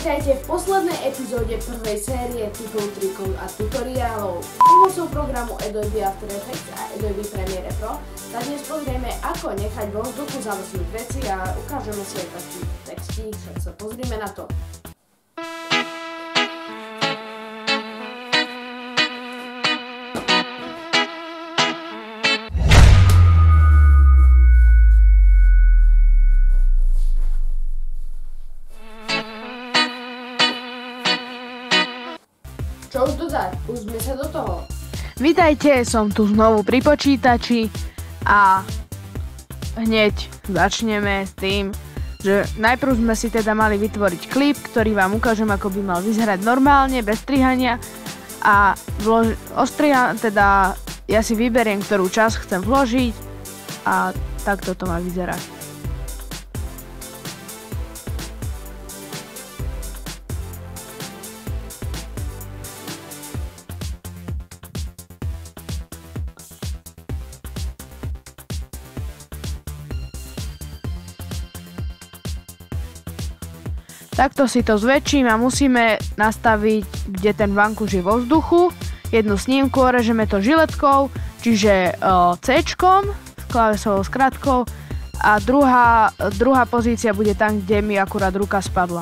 Vítajte v poslednej epizóde prvej série typov trikov a tutoriálov. Pomocou programu Adobe After Effects a Adobe Premiere Pro sa dnes pozrieme, ako nechať vo vzduchu zavesnúť veci a ukážeme si aj taký textík, tak sa pozrime na to. Čo už dodať? Pustme sa do toho. Vítajte, som tu znovu pri počítači a hneď začneme s tým, že najprv sme si teda mali vytvoriť klip, ktorý vám ukážem, ako by mal vyzerať normálne, bez strihania a teda ja si vyberiem, ktorú časť chcem vložiť a takto to má vyzerať. Takto si to zväčším a musíme nastaviť, kde ten vankúš je vo vzduchu. Jednu snímku orežeme to žiletkou, čiže C-čkom s klávesovou skratkou a druhá pozícia bude tam, kde mi akurát ruka spadla.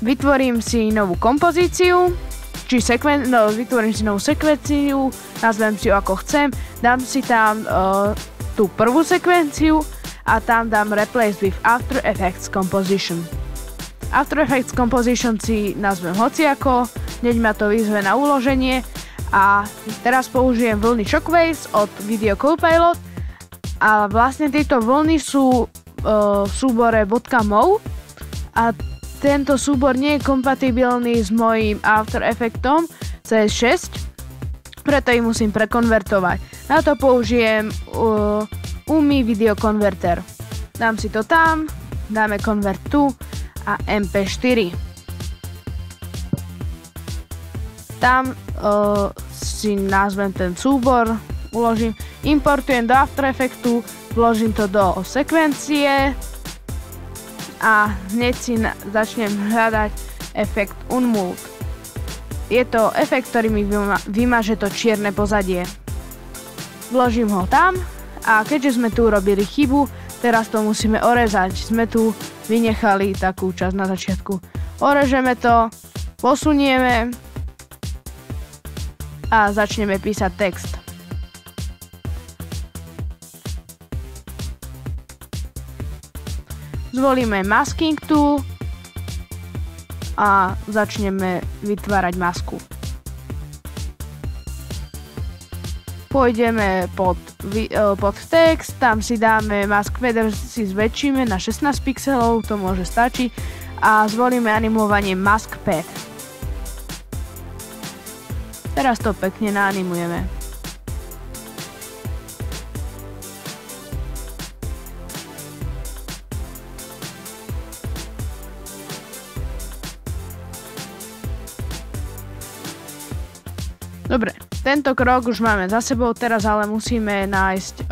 Vytvorím si novú kompozíciu, vytvorím si novú sekvenciu, nazvem si ju ako chcem, dám si tam tú prvú sekvenciu a tam dám Replace with After Effects Composition. After Effects Composition si nazvem hociako, hneď ma to vyzve na uloženie a teraz použijem vlny Shockwaves od Video Copilot a vlastne tieto vlny sú v súbore .mov a tento súbor nie je kompatibilný s mojím After Effectom CS6, preto ich musím prekonvertovať. Na to použijem UMI Video Converter. Dám si to tam, dáme Convert to a MP4. Tam si nazvem ten súbor, uložím, importujem do After Effectu, vložím to do sekvencie a hneď si začnem hľadať efekt Unmold. Je to efekt, ktorý mi vymaže to čierne pozadie. Vložím ho tam. A keďže sme tu urobili chybu, teraz to musíme orezať. Sme tu vynechali takú časť na začiatku. Orežeme to, posunieme a začneme písať text. Zvolíme Masking tool a začneme vytvárať masku. Pôjdeme pod text, tam si dáme mask feather, si zväčšíme na 16 pixelov, to môže stačiť a zvolíme animovanie mask path. Teraz to pekne naanimujeme. Dobre, tento krok už máme za sebou, teraz ale musíme nájsť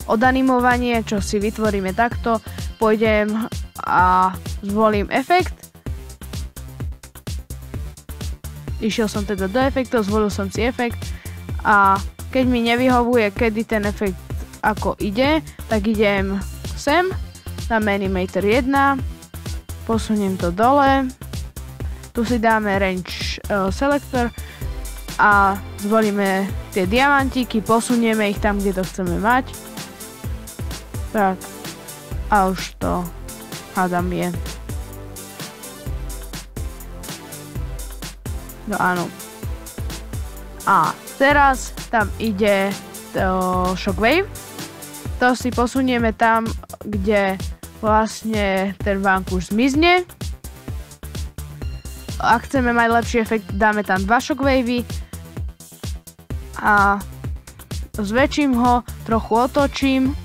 odanimovanie, čo si vytvoríme takto. Pôjdem a zvolím efekt. Išiel som teda do efektov, zvolil som si efekt a keď mi nevyhovuje, kedy ten efekt ako ide, tak idem sem, dám Animator 1, posuniem to dole, tu si dáme Range Selector a zvolíme tie diamantíky, posunieme ich tam, kde to chceme mať. Tak, a už to hádam je. No áno. A teraz tam ide to Shockwave. To si posunieme tam, kde vlastne ten vankúš zmizne. Ak chceme mať lepší efekt, dáme tam 2 Shockwavey a zväčším ho, trochu otočím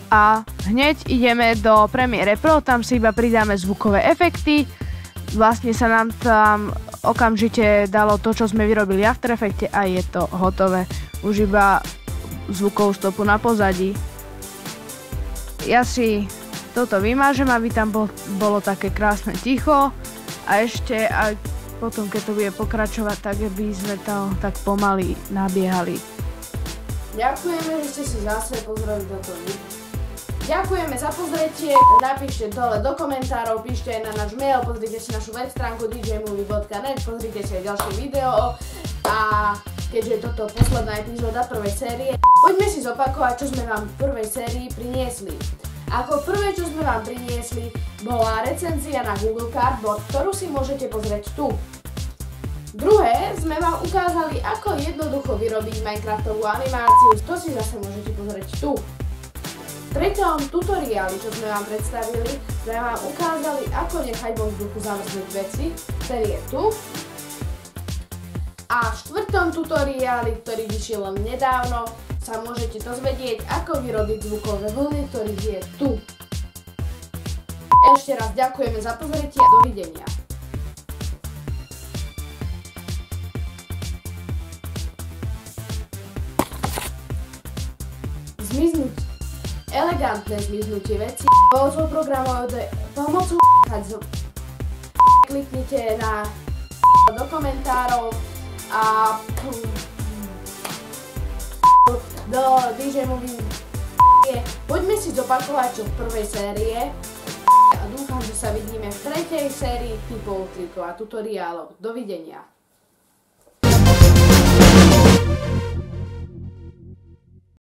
a hneď ideme do Premiere Pro, tam si iba pridáme zvukové efekty. Vlastne sa nám tam okamžite dalo to, čo sme vyrobili v After Effecte a je to hotové. Už iba zvukovú stopu na pozadí. Ja si toto vymážem, aby tam bolo také krásne ticho a ešte aj potom, keď to bude pokračovať, tak by sme to tak pomaly nabiehali. Ďakujeme, že ste si zase pozreli toto video. Ďakujeme za pozretie, napíšte dole do komentárov, píšte aj na náš mail, pozrite si našu web stránku djmovie.net, pozrite si aj ďalšie video a keďže je toto posledná epizóda prvej série, poďme si zopakovať, čo sme vám v prvej sérii priniesli. Ako prvé, čo sme vám priniesli, bola recenzia na Google Cardboard, ktorú si môžete pozrieť tu. Druhé, sme vám ukázali, ako jednoducho vyrobiť Minecraftovú animáciu, to si zase môžete pozrieť tu. V treťom tutoriáli, čo sme vám predstavili, sme vám ukázali, ako nechať vo vzduchu zamrznúť veci, ten je tu. A v štvrtom tutoriáli, ktorý vyšiel len nedávno, sa môžete dozvedieť, ako vyrobiť zvukové vlny, ktorých je tu. Ešte raz ďakujeme za pozretie a dovidenia. Elegantné zmiznutie veci pomocou programov kliknite na do komentárov a do djmovie. Poďme si zopakovať, čo v prvej série a dúfam, že sa vidíme v tretej sérii typov trikov a tutoriálov. Dovidenia.